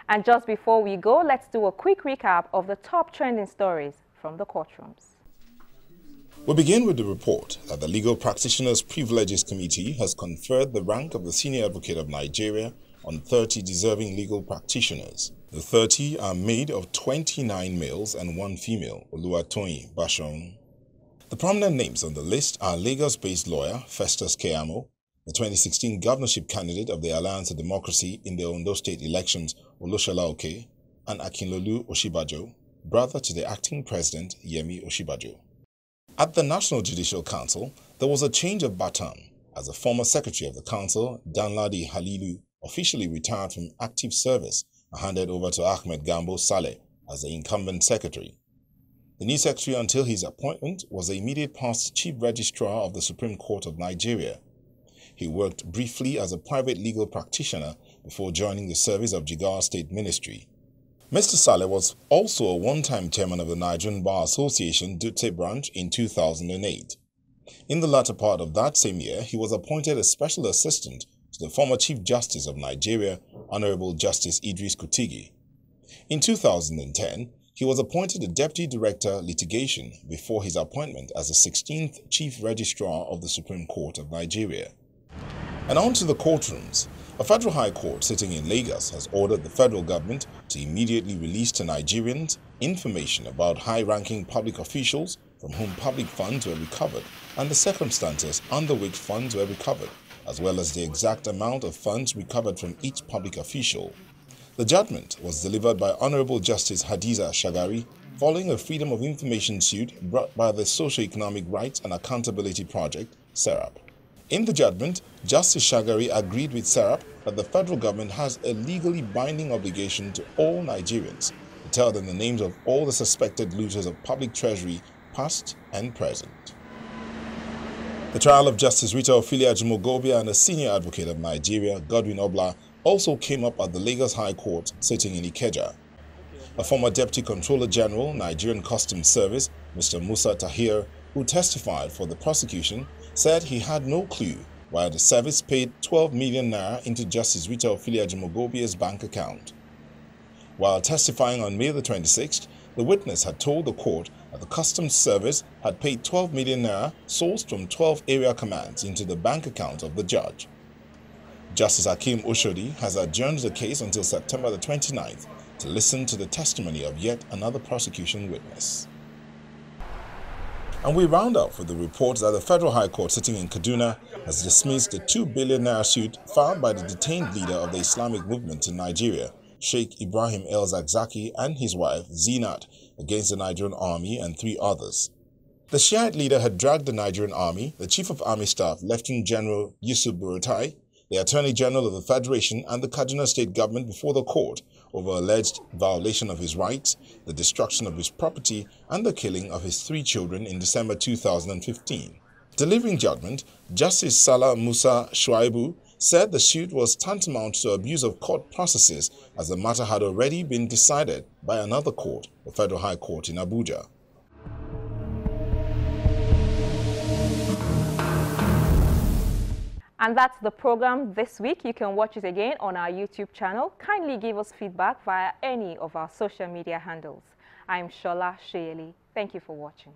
And just before we go, let's do a quick recap of the top trending stories from the courtrooms. We begin with the report that the Legal Practitioners Privileges Committee has conferred the rank of the Senior Advocate of Nigeria on 30 deserving legal practitioners. The 30 are made of 29 males and 1 female, Oluwatoyin Bashorun. The prominent names on the list are Lagos-based lawyer Festus Keyamo, the 2016 governorship candidate of the Alliance of Democracy in the Ondo State elections, Oloshola Oke, and Akinlolu Osinbajo, brother to the acting president, Yemi Osinbajo. At the National Judicial Council, there was a change of baton as the former secretary of the council, Danladi Halilu, officially retired from active service and handed over to Ahmed Gambo Saleh as the incumbent secretary. The new secretary until his appointment was the immediate past chief registrar of the Supreme Court of Nigeria. He worked briefly as a private legal practitioner before joining the service of Jigawa State Ministry. Mr. Saleh was also a one-time chairman of the Nigerian Bar Association Dutse branch in 2008. In the latter part of that same year, he was appointed a special assistant to the former Chief Justice of Nigeria, Honorable Justice Idris Kutigi. In 2010, he was appointed a Deputy Director Litigation before his appointment as the 16th Chief Registrar of the Supreme Court of Nigeria. And on to the courtrooms. A federal high court sitting in Lagos has ordered the federal government to immediately release to Nigerians information about high-ranking public officials from whom public funds were recovered and the circumstances under which funds were recovered, as well as the exact amount of funds recovered from each public official. The judgment was delivered by Honorable Justice Hadiza Shagari following a Freedom of Information suit brought by the Socio-Economic Rights and Accountability Project, SERAP. In the judgment, Justice Shagari agreed with SERAP that the federal government has a legally binding obligation to all Nigerians to tell them the names of all the suspected looters of public treasury, past and present. The trial of Justice Rita Ophelia Jumogobia and a senior advocate of Nigeria, Godwin Obla, also came up at the Lagos High Court sitting in Ikeja. A former Deputy Controller General, Nigerian Customs Service, Mr. Musa Tahir, who testified for the prosecution, said he had no clue why the service paid 12 million naira into Justice Rita Ophelia Jumogobia's bank account. While testifying on May the 26th, the witness had told the court that the Customs Service had paid 12 million naira sourced from 12 area commands into the bank account of the judge. Justice Hakeem Oshodi has adjourned the case until September the 29th to listen to the testimony of yet another prosecution witness. And we round up with the report that the Federal High Court sitting in Kaduna has dismissed the 2 billion naira suit filed by the detained leader of the Islamic Movement in Nigeria, Sheikh Ibrahim El-Zakzaki, and his wife Zinat against the Nigerian Army and 3 others. The Shiite leader had dragged the Nigerian Army, the Chief of Army Staff, Lieutenant General Yusuf Buratai, the Attorney General of the Federation, and the Kaduna State government before the court over alleged violation of his rights, the destruction of his property, and the killing of his 3 children in December 2015. Delivering judgment, Justice Salah Musa Shuaibu said the suit was tantamount to abuse of court processes as the matter had already been decided by another court, the Federal High Court in Abuja. And that's the program this week. You can watch it again on our YouTube channel. Kindly give us feedback via any of our social media handles. I'm Shola Sheyeli. Thank you for watching.